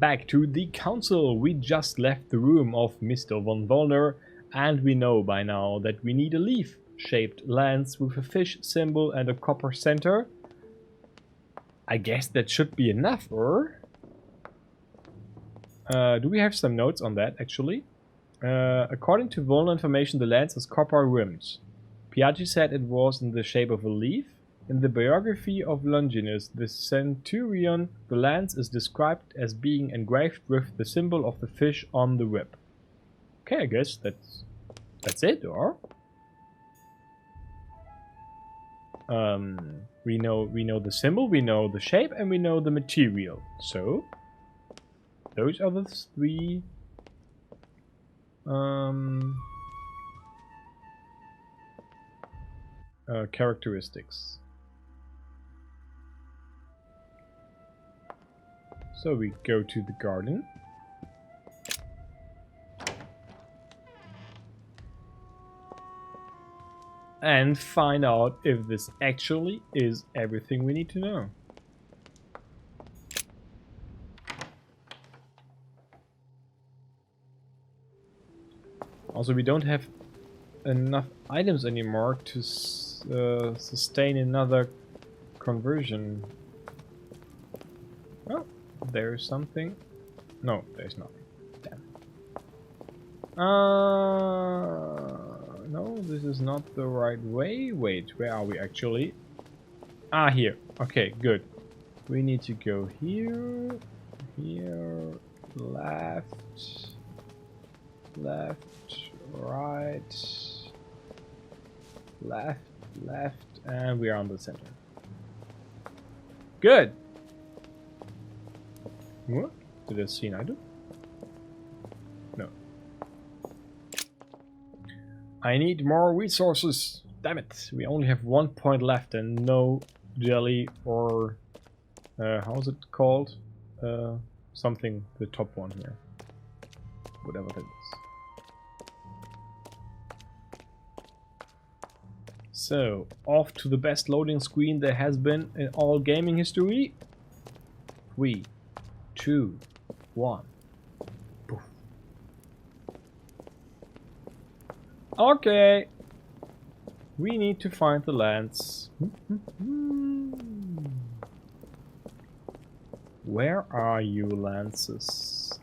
back to the council. We just left the room of Mr. Von Wollner, and we know by now that we need a leaf-shaped lance with a fish symbol and a copper center. I guess that should be enough, or? Do we have some notes on that, actually? According to Wollner information, the lance is copper rimmed. PEGI said it was in the shape of a leaf. In the biography of Longinus, the centurion, the lance is described as being engraved with the symbol of the fish on the whip. Okay, I guess that's it, or? We know the symbol, we know the shape, and we know the material. So those are the three characteristics. So we go to the garden. And find out if this actually is everything we need to know. Also, we don't have enough items anymore to sustain another conversion. Oh, there's something. No, there's nothing. Damn. No, this is not the right way. Wait, where are we actually? Ah, here. Okay, good. We need to go here, here, left, right, left, and we are on the center. Good. What? Did I see an item? No. I need more resources. Damn it. We only have 1 point left and no jelly or... how's it called? Something, the top one here. Whatever that is. So, off to the best loading screen there has been in all gaming history. 3, 2, 1. Poof. Okay. We need to find the lance. Where are you, lances?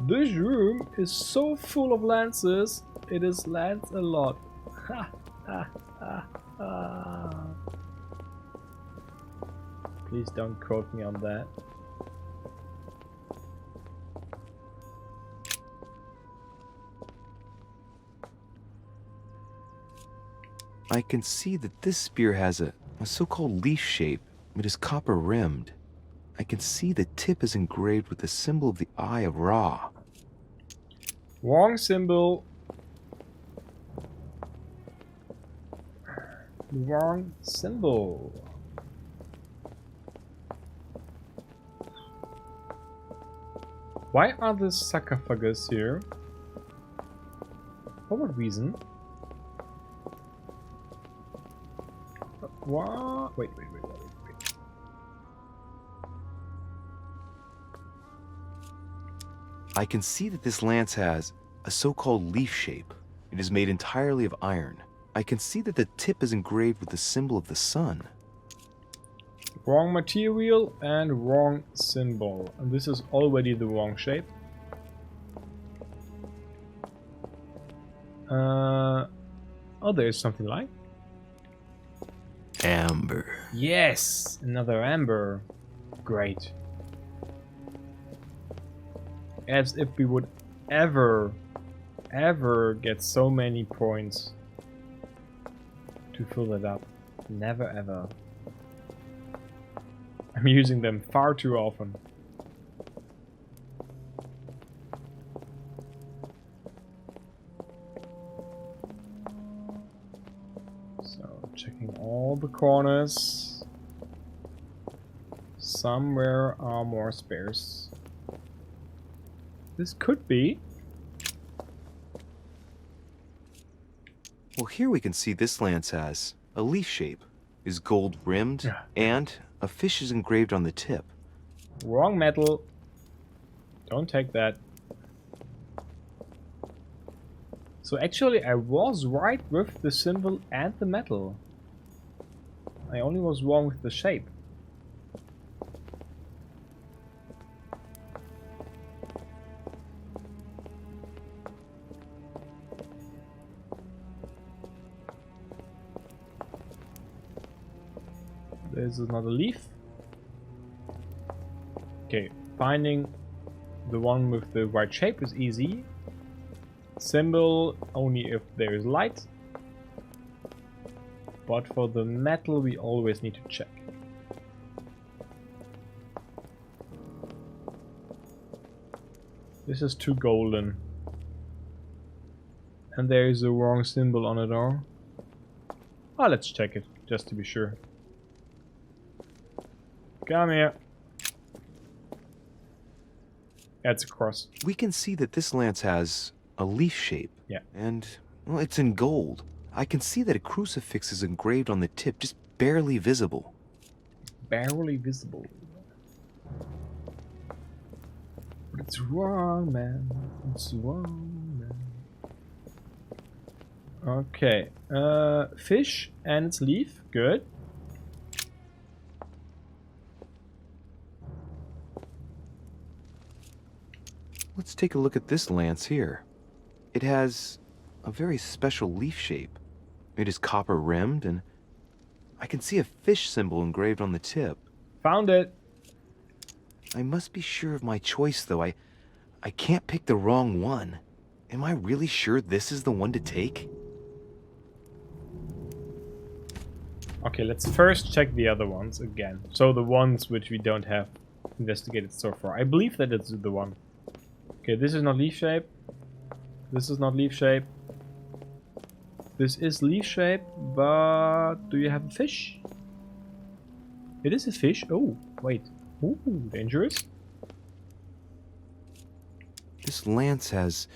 This room is so full of lances, it is lance a lot. Please don't quote me on that. I can see that this spear has a so-called leaf shape. It is copper rimmed. I can see the tip is engraved with the symbol of the Eye of Ra. Wrong symbol. Wrong symbol. Why are the sarcophagus here? For what reason? What? Wait. I can see that this lance has a so-called leaf shape. It is made entirely of iron. I can see that the tip is engraved with the symbol of the sun. Wrong material and wrong symbol. And this is already the wrong shape. Oh, there's something like Amber. yes, another amber. Great. As if we would ever get so many points to fill it up. Never ever. I'm using them far too often. So, checking all the corners. Somewhere are more spares. This could be. Well, here we can see this lance has a leaf shape, is gold rimmed, Yeah. and a fish is engraved on the tip. Wrong metal. Don't take that. So actually I was right with the symbol and the metal. I only was wrong with the shape. There's another leaf. Okay, finding the one with the right shape is easy. Symbol only if there is light. But for the metal we always need to check. This is too golden. And there is a wrong symbol on it all. Ah, let's check it, just to be sure. Come here. That's a cross. We can see that this lance has a leaf shape. Yeah. And, well, it's in gold. I can see that a crucifix is engraved on the tip, just barely visible. Barely visible. But it's wrong, man. It's wrong, man. Okay. Fish and its leaf. Good. Let's take a look at this lance here. It has a very special leaf shape. It is copper rimmed, and I can see a fish symbol engraved on the tip. Found it. I must be sure of my choice, though. I can't pick the wrong one. Am I really sure this is the one to take? Okay, let's first check the other ones again. So the ones which we don't have investigated so far. I believe that it's the one. Okay, this is not leaf shape. This is not leaf shape. This is leaf shape, but do you have a fish? It is a fish. Oh, wait. Ooh, dangerous. This lance has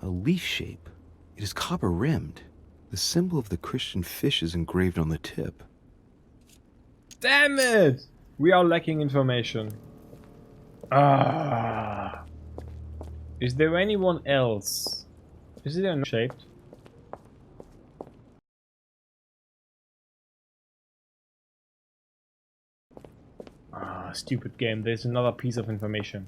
a leaf shape. It is copper rimmed. The symbol of the Christian fish is engraved on the tip. Damn it! We are lacking information. Ah. Is there anyone else? Is it unshaped? Ah, stupid game. There's another piece of information.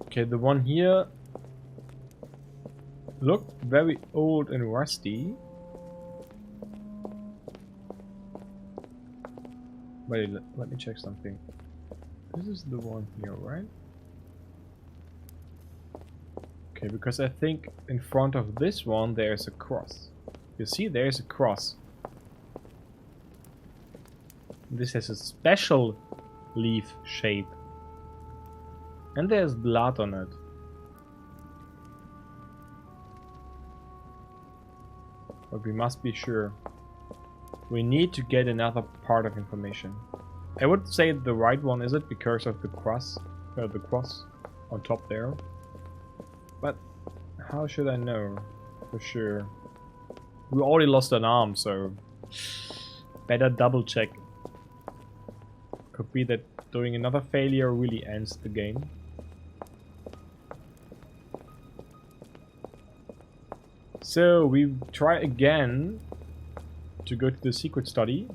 Okay, the one here looked very old and rusty. Wait, let me check something. This is the one here, right? Okay, because I think in front of this one there's a cross. You see, there's a cross. This has a special leaf shape. And there's blood on it. But we must be sure. We need to get another part of information. I would say the right one is it because of the cross on top there. But how should I know for sure? We already lost an arm, so better double check. Could be that doing another failure really ends the game. So we try again to go to the secret study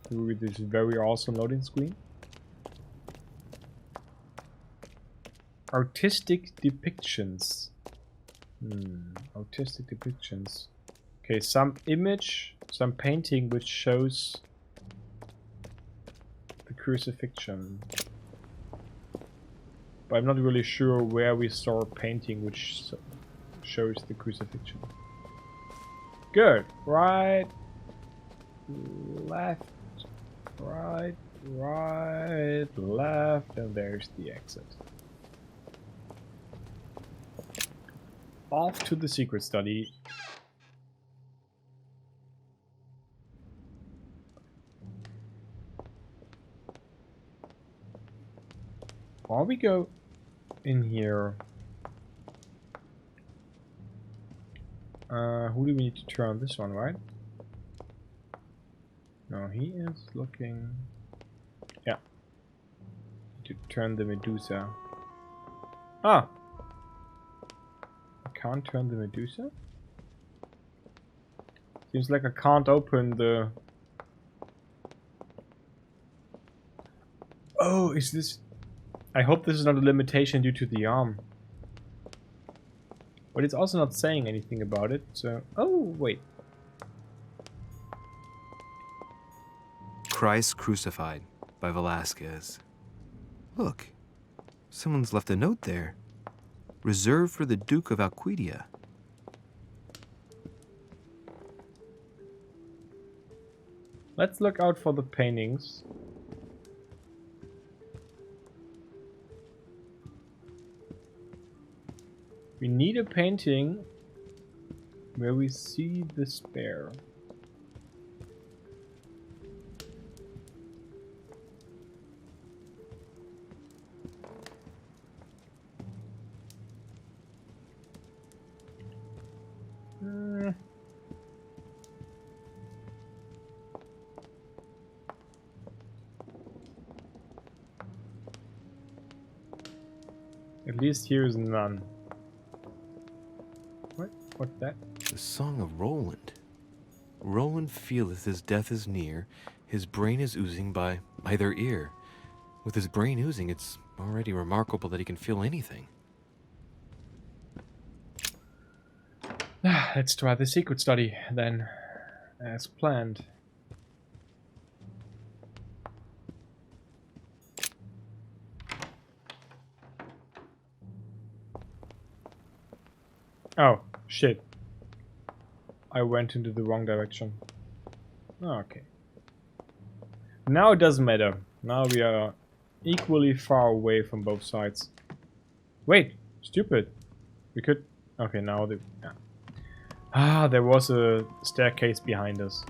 through this very awesome loading screen. Artistic depictions. Artistic depictions. Okay, some image, some painting which shows the crucifixion. But I'm not really sure where we saw a painting which shows the crucifixion. Good. Right, left, right, left, and there's the exit. Off to the secret study. Or we go in here. Who do we need to turn? This one, right? No, he is looking... Yeah. To turn the Medusa. Ah! I can't turn the Medusa? Seems like I can't open the... Oh, is this... I hope this is not a limitation due to the arm. But it's also not saying anything about it, so... Oh, wait. Christ Crucified by Velasquez. Look, someone's left a note there. Reserved for the Duke of Alcudia. Let's look out for the paintings. We need a painting where we see the spear. At least here is none. What? What's that? The Song of Roland. Roland feeleth his death is near, his brain is oozing by either ear. With his brain oozing, it's already remarkable that he can feel anything. Let's try the secret study then, as planned. Oh, shit. I went into the wrong direction. Okay. Now it doesn't matter. Now we are equally far away from both sides. Wait, stupid. We could... Okay, now the... Yeah. Ah, there was a staircase behind us.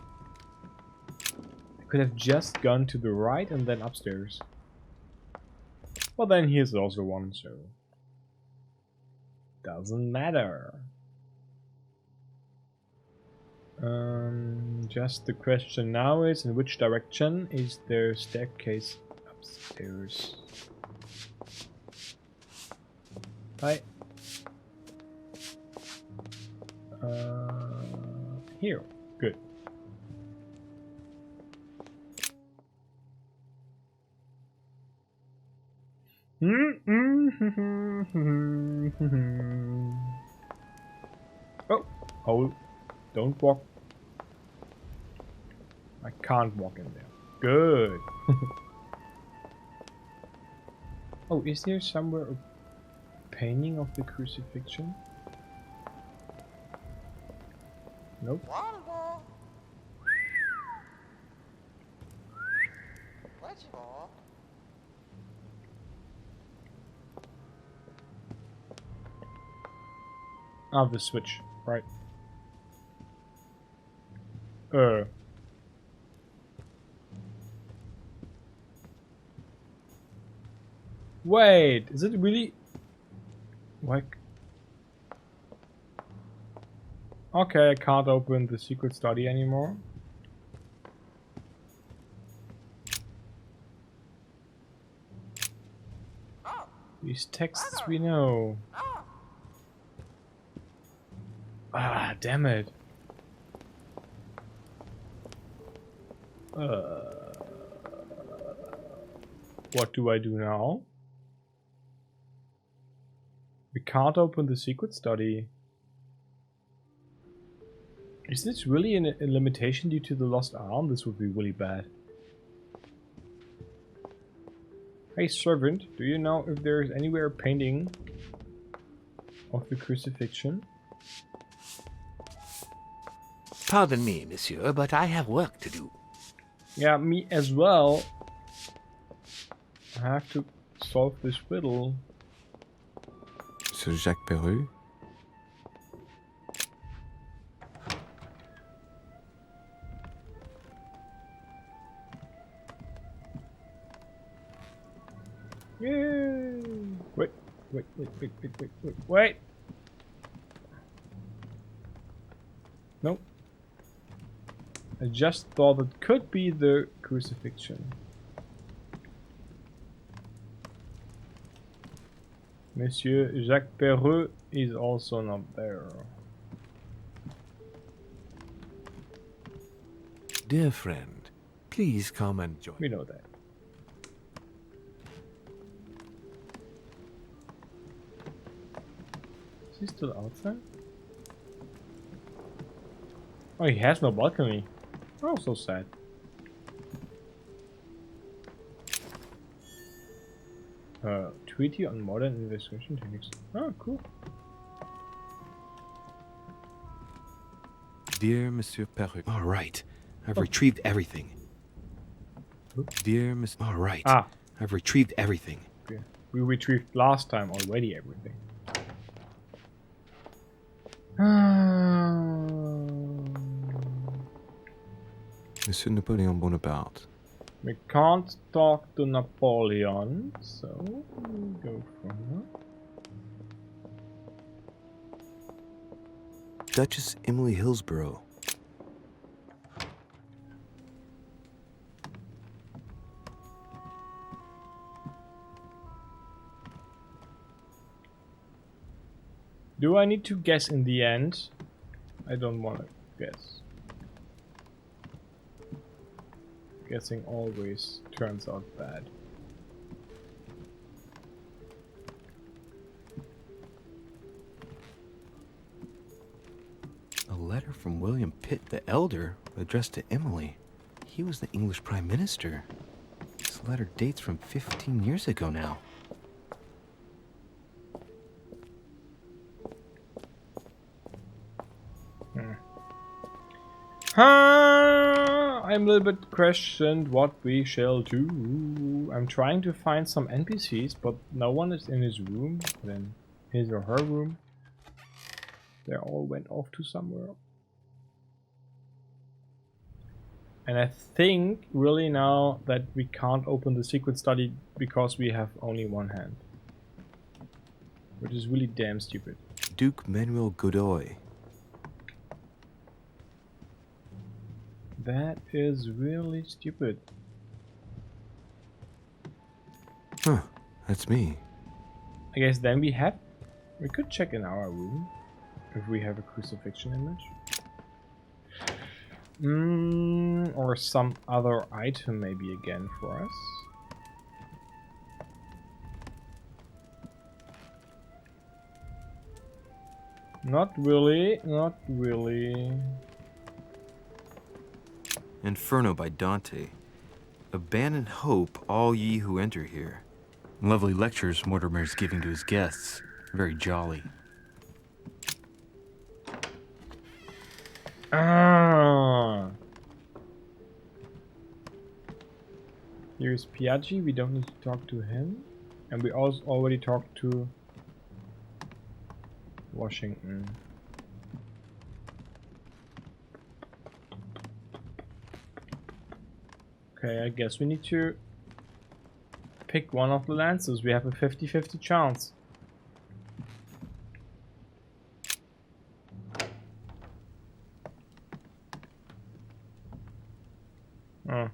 I could have just gone to the right and then upstairs. Well, then here's also one, so... Doesn't matter. Just the question now is, in which direction is there staircase upstairs? Hi. Here. Good. Oh, hold. Don't walk. I can't walk in there. Good. Oh, is there somewhere a painting of the crucifixion? Nope. Ah, the switch. Right. Wait, is it really... Like... Okay, I can't open the secret study anymore. These texts we know. Ah, damn it. What do I do now? We can't open the secret study. Is this really a limitation due to the lost arm? This would be really bad. Hey servant, do you know if there is anywhere a painting of the crucifixion? Pardon me, monsieur, but I have work to do. Yeah, me as well. I have to solve this riddle. Sir Jacques Perru? Yay! Wait. Nope. I just thought it could be the crucifixion. Monsieur Jacques Perreux is also not there. Dear friend, please come and join. We know that. Is he still outside? Oh, he has no balcony. Oh, so sad. Treaty on modern investigation techniques. Oh, cool. Dear Monsieur Perreux. All right. I've retrieved everything. Dear Miss. All right. Ah. I've retrieved everything. Okay. We retrieved last time already everything. Monsieur Napoleon Bonaparte. We can't talk to Napoleon, so we'll go from here. Duchess Emily Hillsborough. Do I need to guess in the end? I don't want to guess. Guessing always turns out bad. A letter from William Pitt the Elder addressed to Emily. He was the English Prime Minister. This letter dates from 15 years ago now. I'm a little bit questioned what we shall do. I'm trying to find some NPCs, but no one is in his room, then his or her room. They all went off to somewhere. And I think really now that we can't open the secret study because we have only one hand. Which is really damn stupid. Duke Manuel Godoy. That is really stupid. Huh, that's me. I guess then we could check in our room if we have a crucifixion image. Or some other item maybe again for us. Not really, not really. Inferno by Dante. Abandon hope, all ye who enter here. Lovely lectures Mortimer's giving to his guests. Very jolly. Ah. Here's PEGI. We don't need to talk to him. And we also already talked to Washington. Okay, I guess we need to pick one of the lances. We have a 50-50 chance. Oh.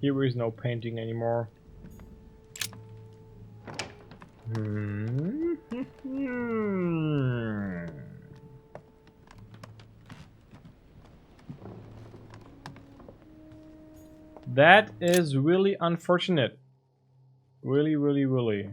Here is no painting anymore. That is really unfortunate. Really, really, really.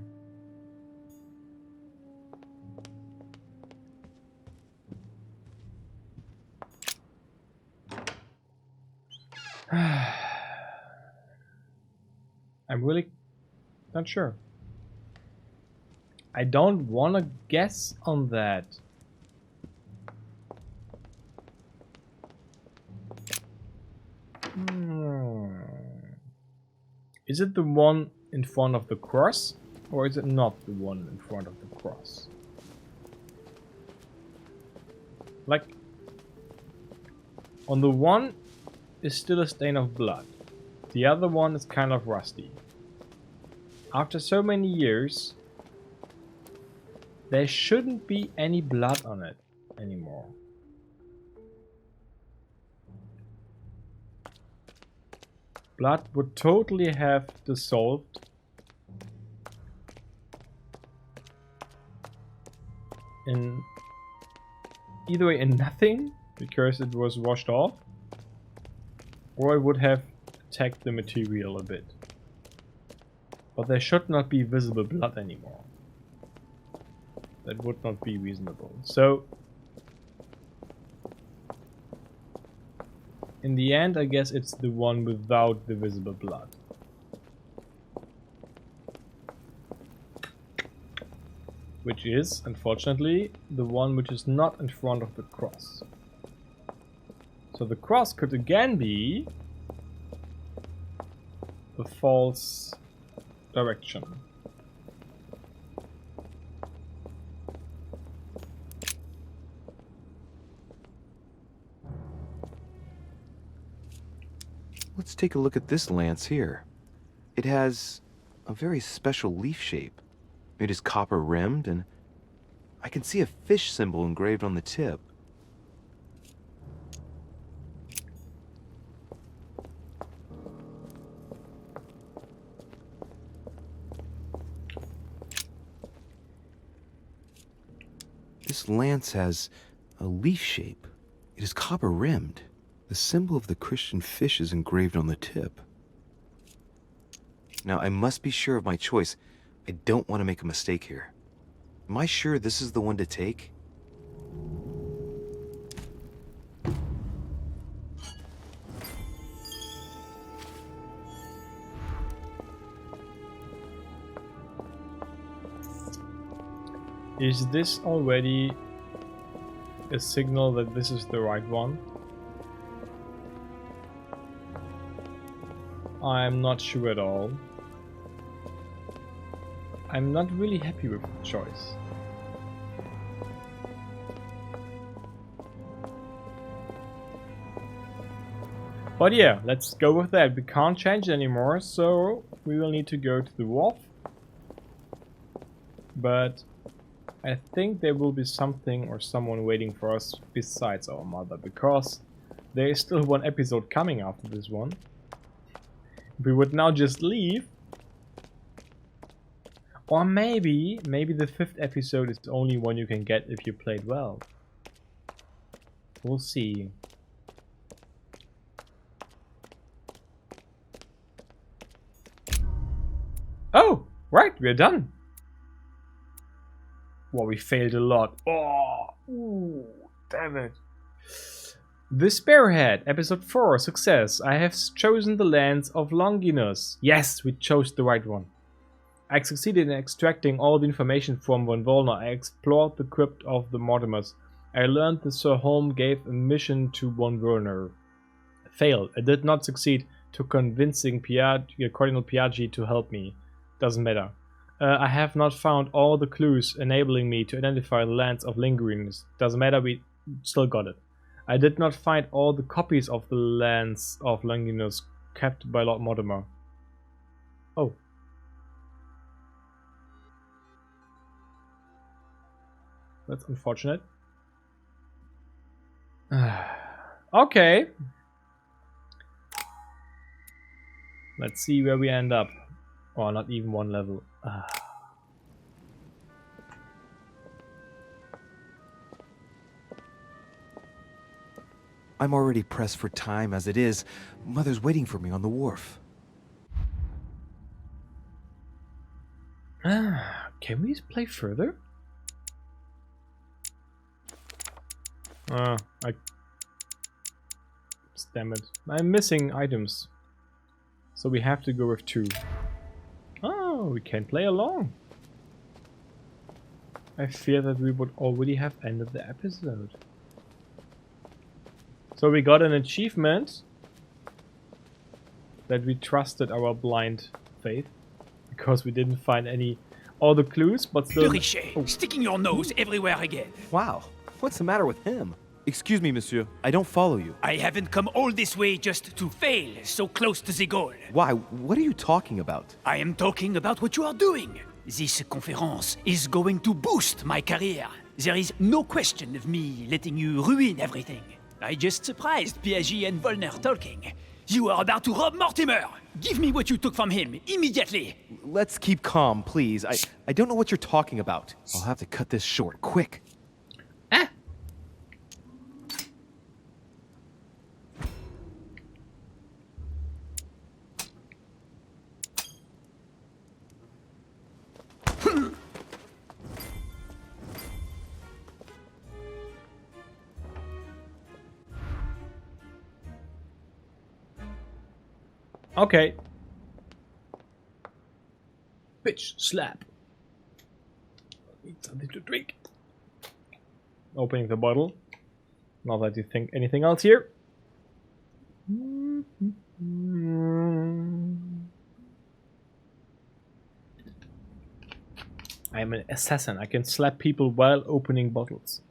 I'm really not sure. I don't want to guess on that. Is it the one in front of the cross, or is it not the one in front of the cross? Like, on the one is still a stain of blood. The other one is kind of rusty. After so many years, There shouldn't be any blood on it anymore. Blood would totally have dissolved in either way in nothing because it was washed off, or it would have attacked the material a bit. But there should not be visible blood anymore. That would not be reasonable. So in the end, I guess it's the one without the visible blood. Which is, unfortunately, the one which is not in front of the cross. So the cross could again be the false direction. Let's take a look at this lance here. It has a very special leaf shape. It is copper rimmed, and I can see a fish symbol engraved on the tip. This lance has a leaf shape. It is copper rimmed. The symbol of the Christian fish is engraved on the tip. Now, I must be sure of my choice. I don't want to make a mistake here. Am I sure this is the one to take? Is this already a signal that this is the right one? I'm not sure at all. I'm not really happy with the choice. But yeah, let's go with that. We can't change it anymore, so we will need to go to the wharf. But I think there will be something or someone waiting for us besides our mother, because there is still one episode coming after this one. If we would now just leave, or maybe the 5th episode is the only one you can get if you played well. We'll see. Oh, right, we're done. Well, we failed a lot. Oh, ooh, damn it. The Spearhead, episode 4, success. I have chosen the lands of Longinus. Yes, we chose the right one. I succeeded in extracting all the information from Von Volner. I explored the crypt of the Mortimers. I learned that Sir Holm gave a mission to Von Werner. Failed. I did not succeed to convincing Cardinal Piaggi to help me. Doesn't matter. I have not found all the clues enabling me to identify the lands of Longinus. Doesn't matter, we still got it. I did not find all the copies of the lands of Longinus kept by Lord Mortimer. Oh. That's unfortunate. Okay. Let's see where we end up. Oh, not even one level. I'm already pressed for time as it is. Mother's waiting for me on the wharf. Can we play further? Damn it. I'm missing items. So we have to go with 2. Oh, we can play along. I fear that we would already have ended the episode. So we got an achievement that we trusted our blind faith because we didn't find all the clues, but still. Sticking your nose everywhere again. Wow, what's the matter with him? Excuse me, monsieur. I don't follow you. I haven't come all this way just to fail so close to the goal. Why? What are you talking about? I am talking about what you are doing. This conference is going to boost my career. There is no question of me letting you ruin everything. I just surprised PEGI and Volner talking. You are about to rob Mortimer! Give me what you took from him, immediately! Let's keep calm, please. I don't know what you're talking about. I'll have to cut this short, quick. Ah! Okay. Bitch, slap. Need something to drink. Opening the bottle. Not that you think anything else here. I am an assassin. I can slap people while opening bottles.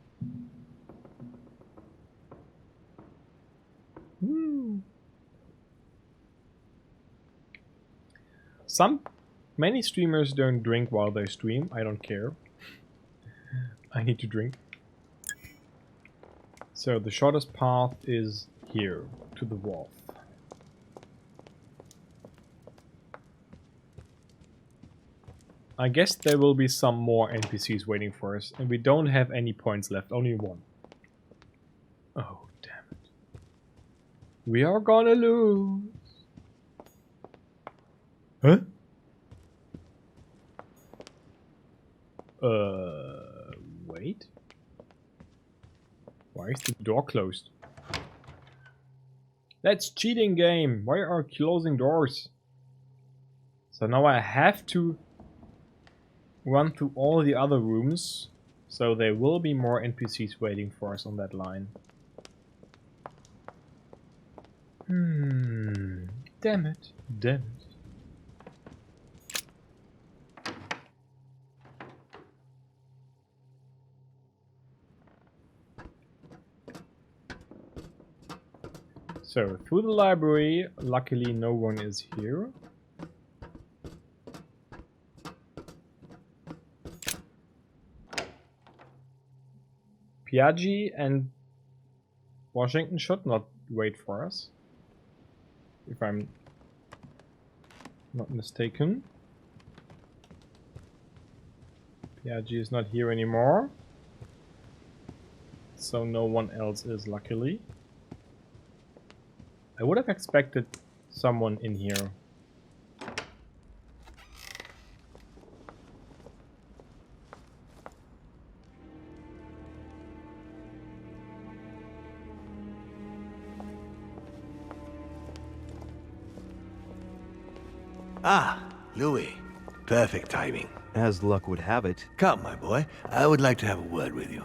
Many streamers don't drink while they stream. I don't care. I need to drink. So the shortest path is here, to the wharf. I guess there will be some more NPCs waiting for us, and we don't have any points left, only one. Oh, damn it. We are gonna lose. Huh? Wait. Why is the door closed? That's cheating game. Why are closing doors? So now I have to run through all the other rooms. So there will be more NPCs waiting for us on that line. Damn it. Damn it. So, through the library, luckily no one is here. PEGI and Washington should not wait for us, if I'm not mistaken. PEGI is not here anymore, so no one else is, luckily. I would have expected someone in here. Ah, Louis. Perfect timing. As luck would have it. Come, my boy. I would like to have a word with you.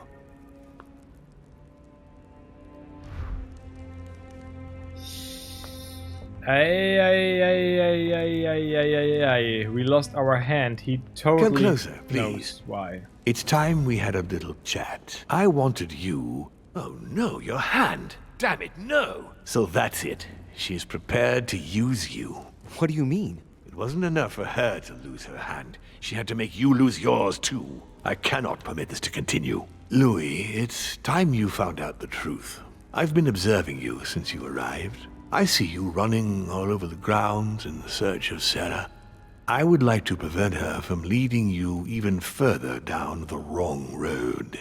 We lost our hand. He totally Come closer, please. knows why. It's time we had a little chat. I wanted you... Oh no, your hand. Damn it, no. So that's it. She's prepared to use you. What do you mean? It wasn't enough for her to lose her hand. She had to make you lose yours too. I cannot permit this to continue. Louis, it's time you found out the truth. I've been observing you since you arrived. I see you running all over the grounds in search of Sarah. I would like to prevent her from leading you even further down the wrong road.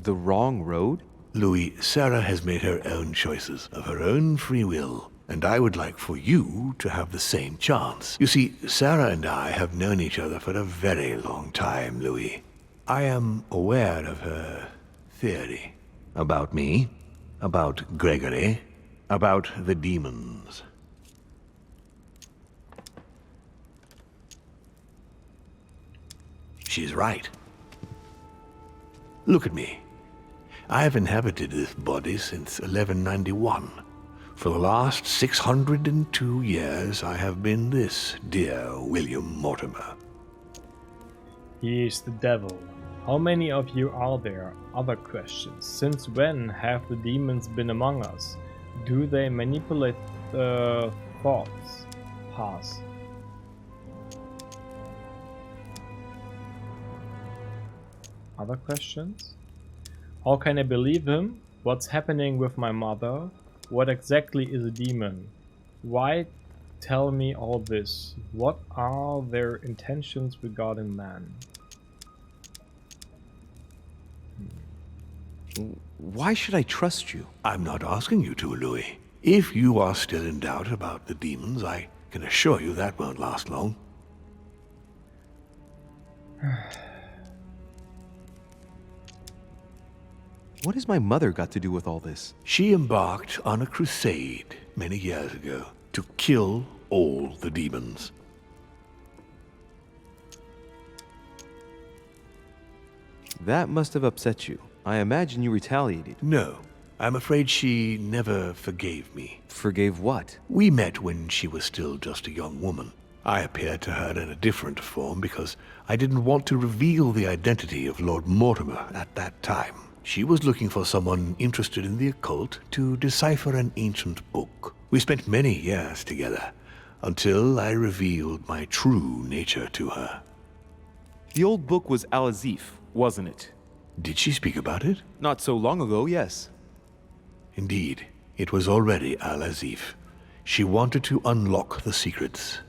The wrong road? Louis, Sarah has made her own choices of her own free will, and I would like for you to have the same chance. You see, Sarah and I have known each other for a very long time, Louis. I am aware of her theory. About me, about Gregory, about the demons. She's right. Look at me. I have inhabited this body since 1191. For the last 602 years, I have been this dear William Mortimer. He is the devil. How many of you are there? Other questions. Since when have the demons been among us? Do they manipulate thoughts? Pass. Other questions? How can I believe him? What's happening with my mother? What exactly is a demon? Why tell me all this? What are their intentions regarding man? Why should I trust you? I'm not asking you to, Louis. If you are still in doubt about the demons, I can assure you that won't last long. What has my mother got to do with all this? She embarked on a crusade many years ago to kill all the demons. That must have upset you. I imagine you retaliated. No, I'm afraid she never forgave me. Forgave what? We met when she was still just a young woman. I appeared to her in a different form because I didn't want to reveal the identity of Lord Mortimer at that time. She was looking for someone interested in the occult to decipher an ancient book. We spent many years together until I revealed my true nature to her. The old book was Al-Azif, wasn't it? Did she speak about it? Not so long ago, yes. Indeed, it was already Al-Azif. She wanted to unlock the secrets.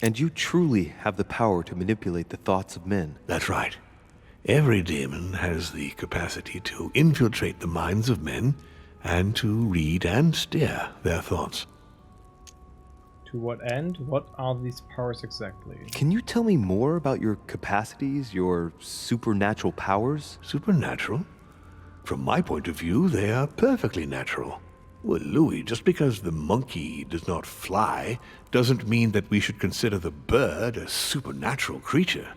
And you truly have the power to manipulate the thoughts of men. That's right. Every demon has the capacity to infiltrate the minds of men and to read and steer their thoughts. To what end? What are these powers exactly? Can you tell me more about your capacities, your supernatural powers? Supernatural? From my point of view, they are perfectly natural. Well, Louis, just because the monkey does not fly doesn't mean that we should consider the bird a supernatural creature.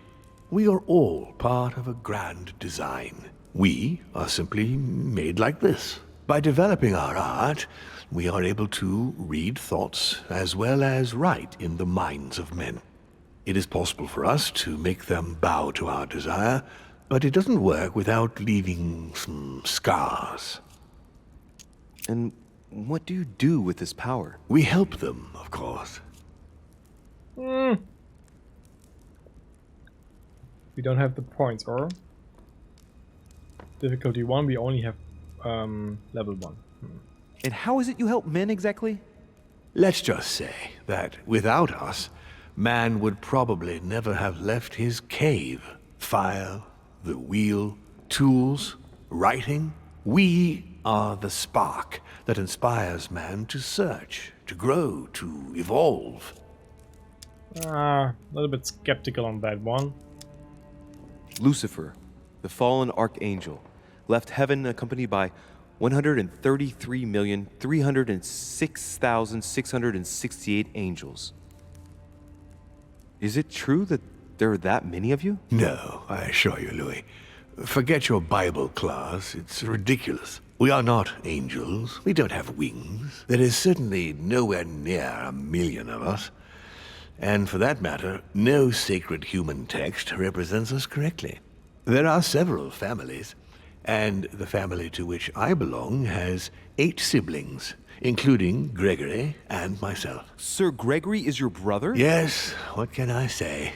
We are all part of a grand design. We are simply made like this. By developing our art, we are able to read thoughts as well as write in the minds of men. It is possible for us to make them bow to our desire, but it doesn't work without leaving some scars. And what do you do with this power? We help them, of course. We don't have the points, or? Difficulty 1, we only have level 1. And how is it you help men exactly? Let's just say that without us, man would probably never have left his cave. Fire, the wheel, tools, writing. We are the spark that inspires man to search, to grow, to evolve. A little bit skeptical on that one. Lucifer, the fallen archangel, left heaven accompanied by 133,306,668 angels. Is it true that there are that many of you? No, I assure you, Louis. Forget your Bible class. It's ridiculous. We are not angels. We don't have wings. There is certainly nowhere near 1 million of us. And for that matter, no sacred human text represents us correctly. There are several families, and the family to which I belong has 8 siblings, including Gregory and myself. Sir Gregory is your brother? Yes, what can I say?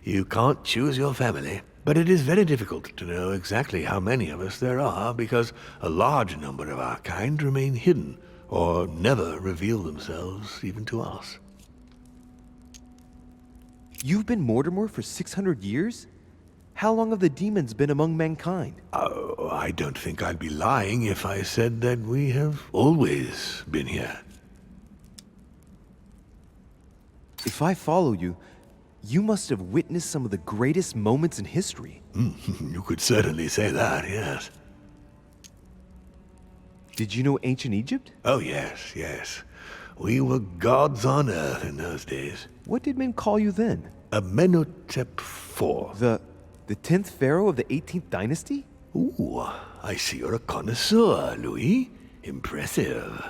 You can't choose your family. But it is very difficult to know exactly how many of us there are because a large number of our kind remain hidden or never reveal themselves even to us. You've been Mortimer for 600 years? How long have the demons been among mankind? Oh, I don't think I'd be lying if I said that we have always been here. If I follow you, you must have witnessed some of the greatest moments in history. You could certainly say that, yes. Did you know ancient Egypt? Oh, yes, yes. We were gods on earth in those days. What did men call you then? Amenhotep IV. The 10th pharaoh of the 18th dynasty? Ooh, I see you're a connoisseur, Louis. Impressive.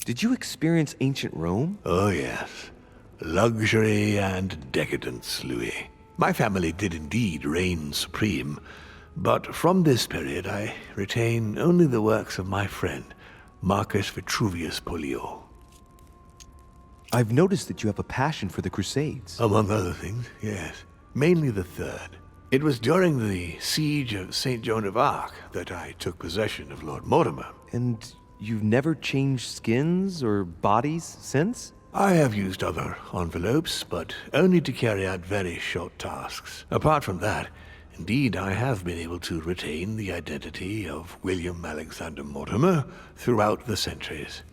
Did you experience ancient Rome? Oh, yes. Luxury and decadence, Louis. My family did indeed reign supreme, But from this period I retain only the works of my friend, Marcus Vitruvius Pollio. I've noticed that you have a passion for the Crusades. Among other things, yes. Mainly the third. It was during the siege of St. Joan of Arc that I took possession of Lord Mortimer. And you've never changed skins or bodies since? I have used other envelopes, but only to carry out very short tasks. Apart from that, indeed, I have been able to retain the identity of William Alexander Mortimer throughout the centuries.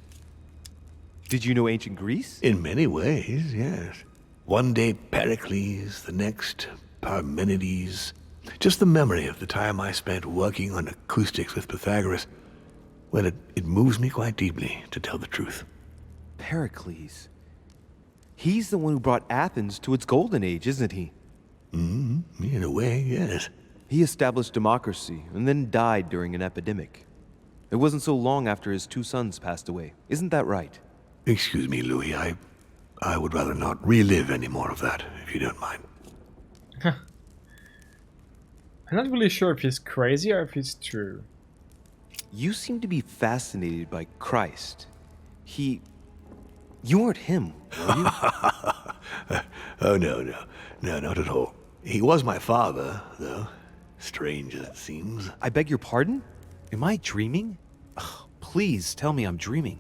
Did you know ancient Greece? In many ways, yes. One day Pericles, the next Parmenides. Just the memory of the time I spent working on acoustics with Pythagoras, well, it moves me quite deeply, to tell the truth. Pericles. He's the one who brought Athens to its golden age, isn't he? In a way, yes. He established democracy and then died during an epidemic. It wasn't so long after his 2 sons passed away. Isn't that right? Excuse me, Louis. I would rather not relive any more of that, if you don't mind. I'm not really sure if he's crazy or if it's true. You seem to be fascinated by Christ. You weren't him, were you? Oh, no, not at all. He was my father, though. Strange as it seems. I beg your pardon? Am I dreaming? Ugh, please tell me I'm dreaming.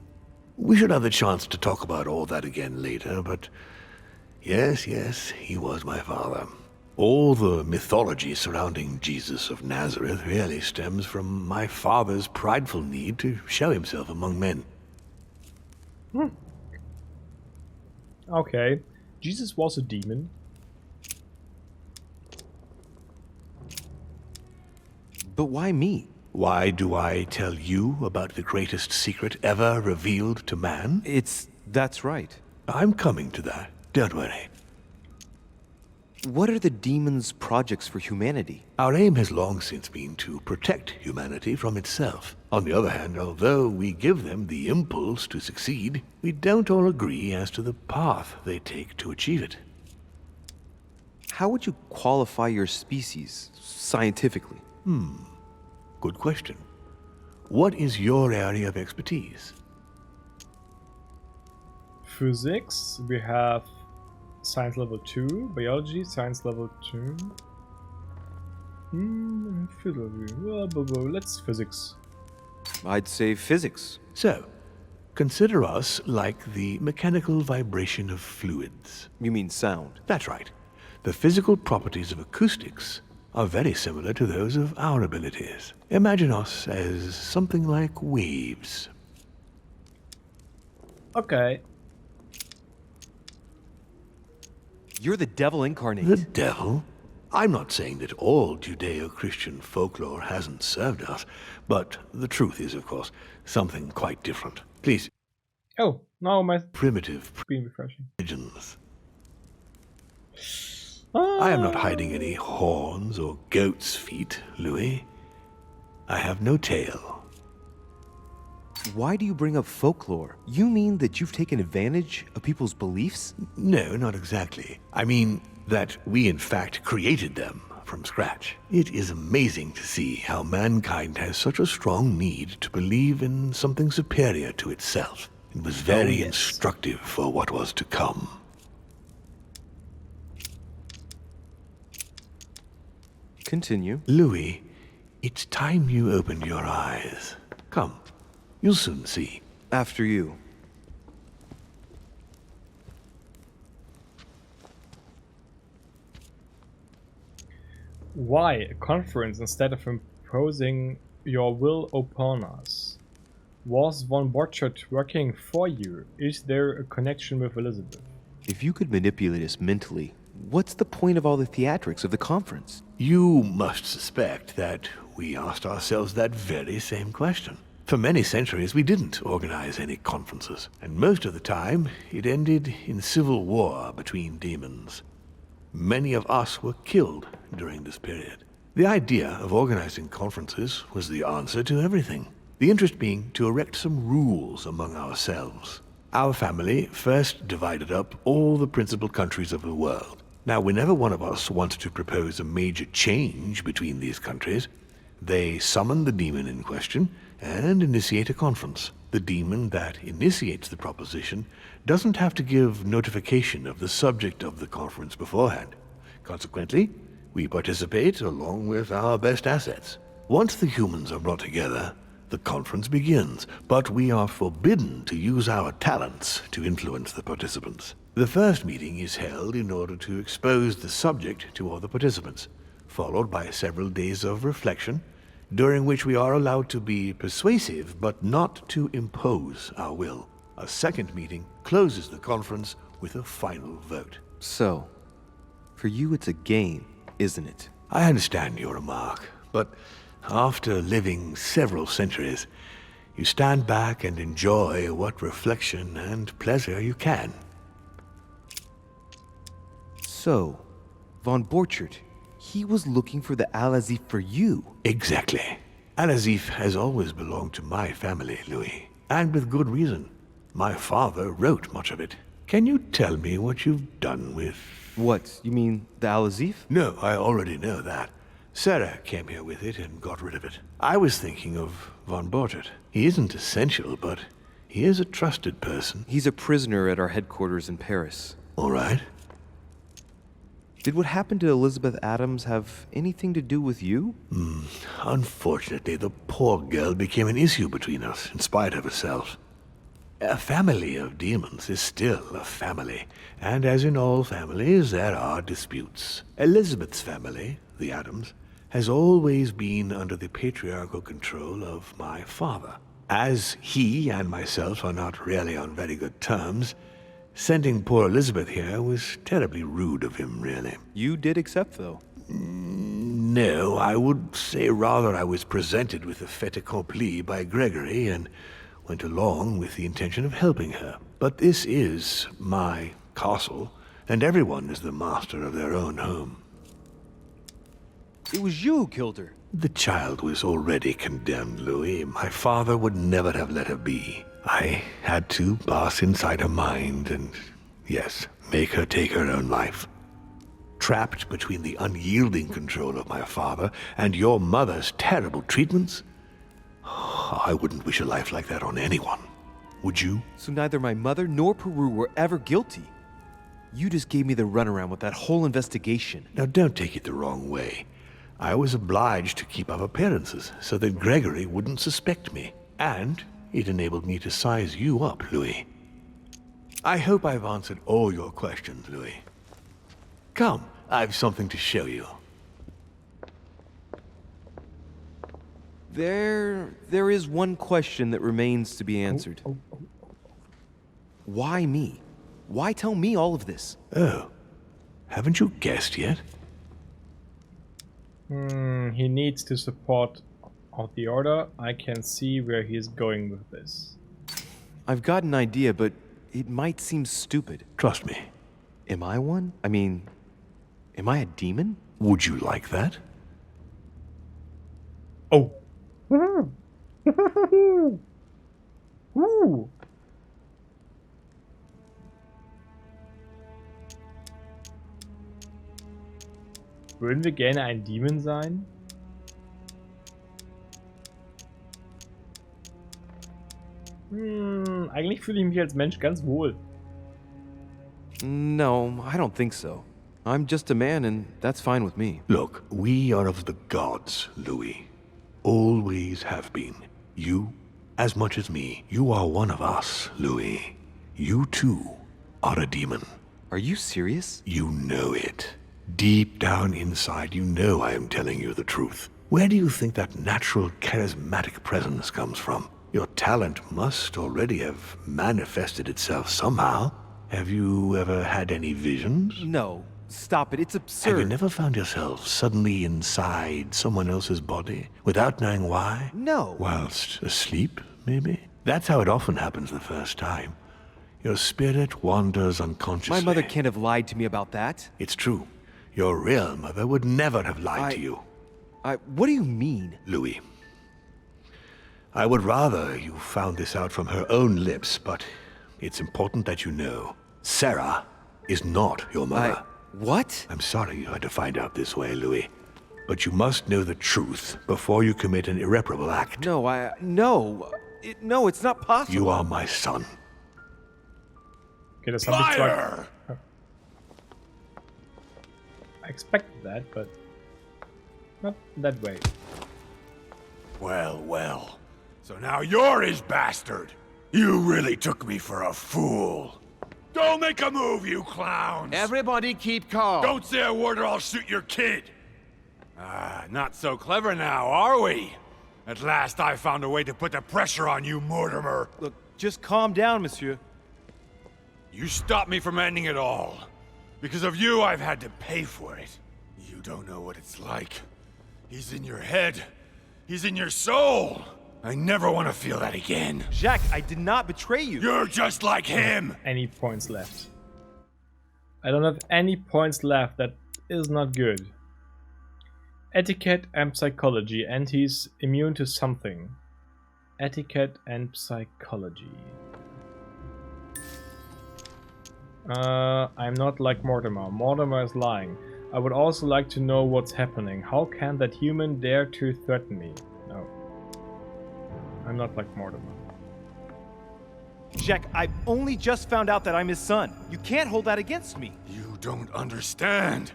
We should have the chance to talk about all that again later, but yes, he was my father. All the mythology surrounding Jesus of Nazareth really stems from my father's prideful need to show himself among men. Okay. Jesus was a demon. But why me? Why do I tell you about the greatest secret ever revealed to man? That's right. I'm coming to that. Don't worry. What are the demons' projects for humanity? Our aim has long since been to protect humanity from itself. On the other hand, although we give them the impulse to succeed, we don't all agree as to the path they take to achieve it. How would you qualify your species, scientifically? Good question. What is your area of expertise? Physics, we have science level 2, biology, science level 2. Let's physics. I'd say physics. So, consider us like the mechanical vibration of fluids. You mean sound? That's right. The physical properties of acoustics are very similar to those of our abilities. Imagine us as something like waves. Okay. You're the devil incarnate. The devil? I'm not saying that all Judeo-Christian folklore hasn't served us, but the truth is, of course, something quite different. Please. Oh, now my Primitive screen refreshing. religions. I am not hiding any horns or goat's feet, Louis. I have no tail. Why do you bring up folklore? You mean that you've taken advantage of people's beliefs? No, not exactly. I mean that we in fact created them from scratch. It is amazing to see how mankind has such a strong need to believe in something superior to itself. It was very instructive for what was to come. Continue. Louis, it's time you opened your eyes. Come, you'll soon see. After you. Why a conference instead of imposing your will upon us? Was von Borchardt working for you? Is there a connection with Elizabeth? If you could manipulate us mentally, what's the point of all the theatrics of the conference? You must suspect that we asked ourselves that very same question. For many centuries, we didn't organize any conferences, and most of the time, it ended in civil war between demons. Many of us were killed during this period. The idea of organizing conferences was the answer to everything. The interest being to erect some rules among ourselves. Our family first divided up all the principal countries of the world. Now, whenever one of us wants to propose a major change between these countries, they summon the demon in question and initiate a conference. The demon that initiates the proposition doesn't have to give notification of the subject of the conference beforehand. Consequently, we participate along with our best assets. Once the humans are brought together, the conference begins, but we are forbidden to use our talents to influence the participants. The first meeting is held in order to expose the subject to all the participants, followed by several days of reflection, during which we are allowed to be persuasive but not to impose our will. A second meeting closes the conference with a final vote. So, for you it's a game, isn't it? I understand your remark, but after living several centuries, you stand back and enjoy what reflection and pleasure you can. So, von Borchert, he was looking for the Al-Azif for you. Exactly. Al-Azif has always belonged to my family, Louis. And with good reason. My father wrote much of it. Can you tell me what you've done with... What, you mean the Al-Azif? No, I already know that. Sarah came here with it and got rid of it. I was thinking of von Borchert. He isn't essential, but he is a trusted person. He's a prisoner at our headquarters in Paris. All right. Did what happened to Elizabeth Adams have anything to do with you? Unfortunately, the poor girl became an issue between us, in spite of herself. A family of demons is still a family, and as in all families, there are disputes. Elizabeth's family, the Adams, has always been under the patriarchal control of my father. As he and myself are not really on very good terms, sending poor Elizabeth here was terribly rude of him, really. You did accept, though. No, I would say rather I was presented with a fait accompli by Gregory and went along with the intention of helping her. But this is my castle, and everyone is the master of their own home. It was you who killed her. The child was already condemned, Louis. My father would never have let her be. I had to pass inside her mind and, yes, make her take her own life. Trapped between the unyielding control of my father and your mother's terrible treatments, I wouldn't wish a life like that on anyone. Would you? So neither my mother nor Peru were ever guilty. You just gave me the runaround with that whole investigation. Now don't take it the wrong way. I was obliged to keep up appearances so that Gregory wouldn't suspect me. And it enabled me to size you up, Louis. I hope I've answered all your questions, Louis. Come, I've something to show you. There is one question that remains to be answered. Why me? Why tell me all of this? Oh, haven't you guessed yet? He needs to support of the order. I can see where he's going with this. I've got an idea, but it might seem stupid. Trust me. Am I one? I mean, am I a demon? Would you like that? Oh. Ooh. Würden wir gerne ein Demon sein? Eigentlich fühle ich mich als Mensch ganz wohl. No, I don't think so. I'm just a man, and that's fine with me. Look, we are of the gods, Louis. Always have been. You, as much as me, you are one of us, Louis. You too are a demon. Are you serious? You know it. Deep down inside, you know I am telling you the truth. Where do you think that natural, charismatic presence comes from? Your talent must already have manifested itself somehow. Have you ever had any visions? No. Stop it. It's absurd. Have you never found yourself suddenly inside someone else's body without knowing why? No. Whilst asleep, maybe? That's how it often happens the first time. Your spirit wanders unconsciously. My mother can't have lied to me about that. It's true. Your real mother would never have lied to you. What do you mean? Louis, I would rather you found this out from her own lips, but it's important that you know. Sarah is not your mother. What? I'm sorry you had to find out this way, Louis. But you must know the truth before you commit an irreparable act. No, no, it's not possible. You are my son. Okay, there's something like... Fire! Oh. I expected that, but not that way. Well, well. So now you're his bastard. You really took me for a fool. Don't make a move, you clowns! Everybody keep calm. Don't say a word or I'll shoot your kid! Ah, not so clever now, are we? At last I found a way to put the pressure on you, Mortimer. Look, just calm down, monsieur. You stopped me from ending it all. Because of you, I've had to pay for it. You don't know what it's like. He's in your head. He's in your soul. I never want to feel that again. Jacques, I did not betray you. You're just like him. Any points left? I don't have any points left. That is not good. Etiquette and psychology, and he's immune to something. Etiquette and psychology. I'm not like Mortimer. Mortimer is lying. I would also like to know what's happening. How can that human dare to threaten me? No. I'm not like Mortimer. Jacques, I've only just found out that I'm his son. You can't hold that against me. You don't understand.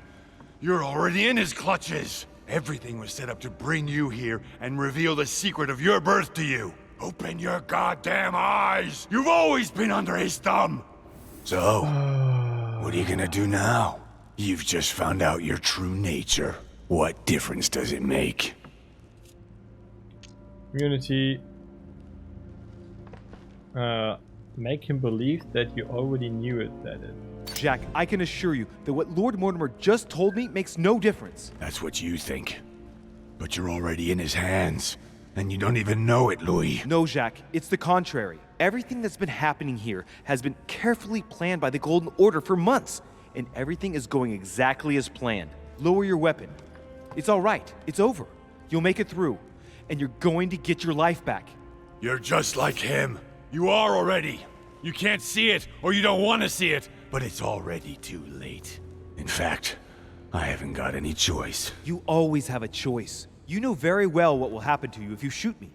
You're already in his clutches. Everything was set up to bring you here and reveal the secret of your birth to you. Open your goddamn eyes! You've always been under his thumb! So, what are you gonna do now? You've just found out your true nature. What difference does it make? Immunity. Make him believe that you already knew it, that it. Jacques, I can assure you that what Lord Mortimer just told me makes no difference. That's what you think. But you're already in his hands. And you don't even know it, Louis. No, Jacques, it's the contrary. Everything that's been happening here has been carefully planned by the Golden Order for months. And everything is going exactly as planned. Lower your weapon. It's all right. It's over. You'll make it through. And you're going to get your life back. You're just like him. You are already. You can't see it, or you don't want to see it, but it's already too late. In fact, I haven't got any choice. You always have a choice. You know very well what will happen to you if you shoot me.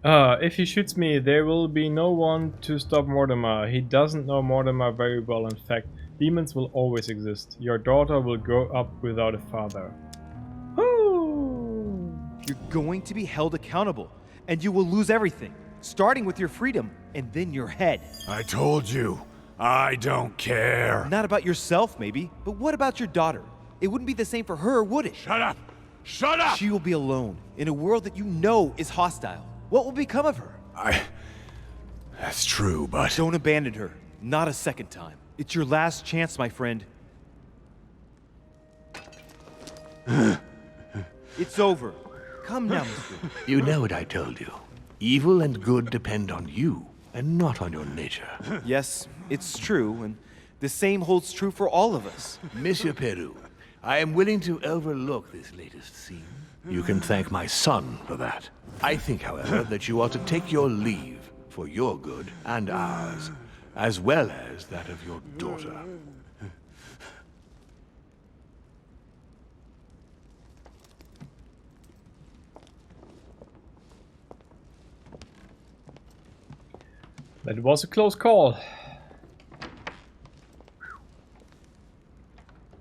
If he shoots me, there will be no one to stop Mortimer. He doesn't know Mortimer very well. In fact, demons will always exist. Your daughter will grow up without a father. Woo! You're going to be held accountable, and you will lose everything, starting with your freedom, and then your head. I told you, I don't care. Not about yourself, maybe, but what about your daughter? It wouldn't be the same for her, would it? Shut up! Shut up! She will be alone, in a world that you know is hostile. What will become of her? That's true, but... Don't abandon her. Not a second time. It's your last chance, my friend. It's over. Come now, monsieur. You know what I told you. Evil and good depend on you, and not on your nature. Yes, it's true, and the same holds true for all of us. Monsieur Peru, I am willing to overlook this latest scene. You can thank my son for that. I think, however, that you ought to take your leave for your good and ours, as well as that of your daughter. That was a close call.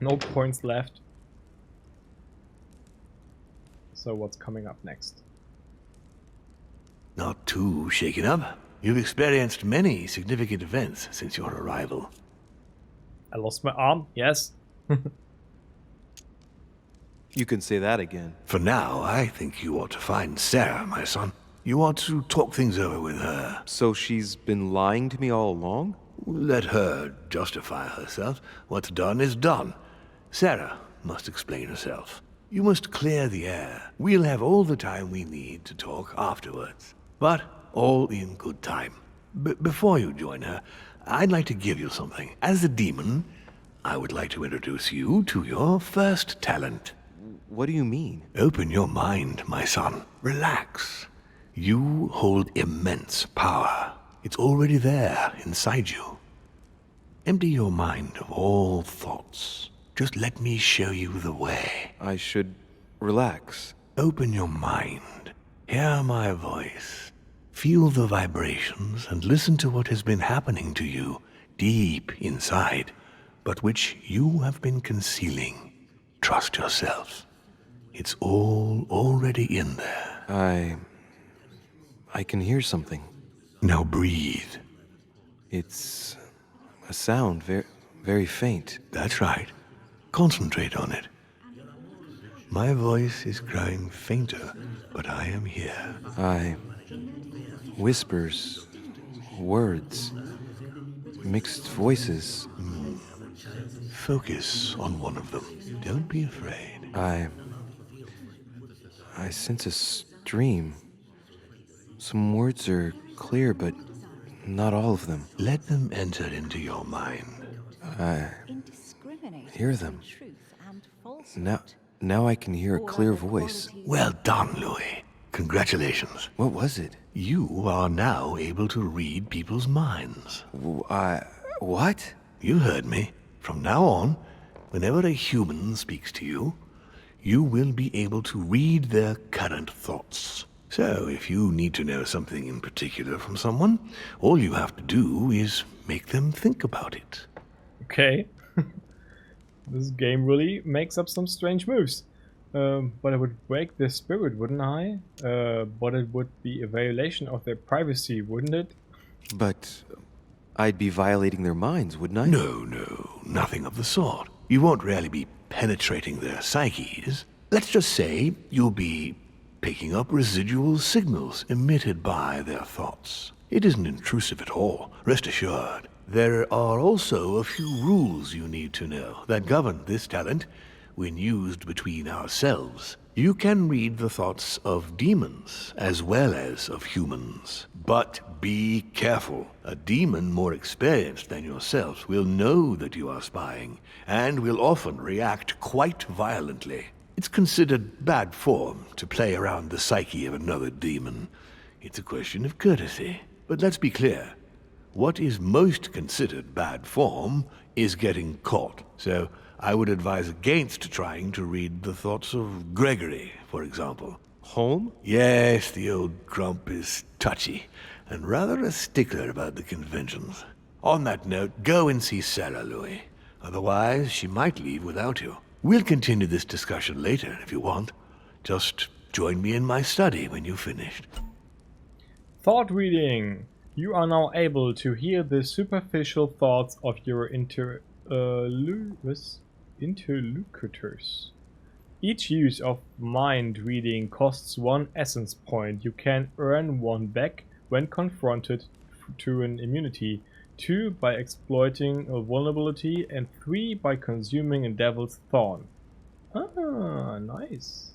No points left. So what's coming up next? Not too shaken up. You've experienced many significant events since your arrival. I lost my arm, yes. You can say that again. For now, I think you ought to find Sarah, my son. You ought to talk things over with her. So she's been lying to me all along? Let her justify herself. What's done is done. Sarah must explain herself. You must clear the air. We'll have all the time we need to talk afterwards. But all in good time. Before you join her, I'd like to give you something. As a demon, I would like to introduce you to your first talent. What do you mean? Open your mind, my son. Relax. You hold immense power. It's already there inside you. Empty your mind of all thoughts. Just let me show you the way. I should relax. Open your mind. Hear my voice. Feel the vibrations and listen to what has been happening to you deep inside, but which you have been concealing. Trust yourself. It's all already in there. I can hear something. Now breathe. It's a sound, very faint. That's right. Concentrate on it. My voice is growing fainter, but I am here. Whispers, words, mixed voices. Focus on one of them. Don't be afraid. I sense a stream. Some words are clear, but not all of them. Let them enter into your mind. Hear them. Now I can hear a clear voice. Well done, Louis. Congratulations. What was it? You are now able to read people's minds. What? You heard me. From now on, whenever a human speaks to you, you will be able to read their current thoughts. So, if you need to know something in particular from someone, all you have to do is make them think about it. Okay. This game really makes up some strange moves. But I would break their spirit, wouldn't I? But it would be a violation of their privacy, wouldn't it? But I'd be violating their minds, wouldn't I? No, nothing of the sort. You won't really be penetrating their psyches. Let's just say you'll be picking up residual signals emitted by their thoughts. It isn't intrusive at all, rest assured. There are also a few rules you need to know that govern this talent when used between ourselves. You can read the thoughts of demons as well as of humans. But be careful. A demon more experienced than yourself will know that you are spying and will often react quite violently. It's considered bad form to play around the psyche of another demon. It's a question of courtesy. But let's be clear. What is most considered bad form is getting caught. So I would advise against trying to read the thoughts of Gregory, for example. Home? Yes, the old grump is touchy and rather a stickler about the conventions. On that note, go and see Sarah, Louis. Otherwise, she might leave without you. We'll continue this discussion later if you want. Just join me in my study when you've finished. Thought reading. You are now able to hear the superficial thoughts of your interlocutors. Each use of mind reading costs 1 essence point. You can earn 1 back when confronted to an immunity, 2 by exploiting a vulnerability, and 3 by consuming a devil's thorn. Ah, nice.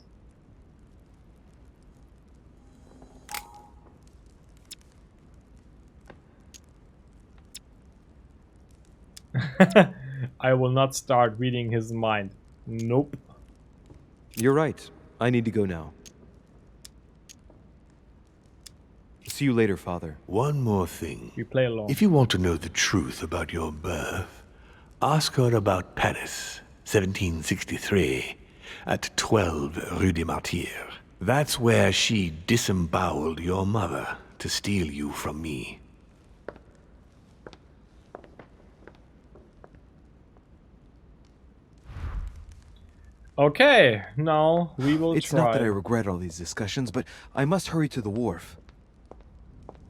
I will not start reading his mind. Nope. You're right. I need to go now. See you later, Father. One more thing. We play along. If you want to know the truth about your birth, ask her about Paris, 1763, at 12 Rue des Martyrs. That's where she disemboweled your mother to steal you from me. Okay, now we will It's try. not that I regret all these discussions, but I must hurry to the wharf.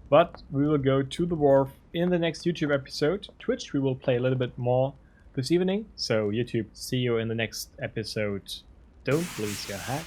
But we will go to the wharf in the next YouTube episode. Twitch, we will play a little bit more this evening. So YouTube, see you in the next episode. Don't lose your hat.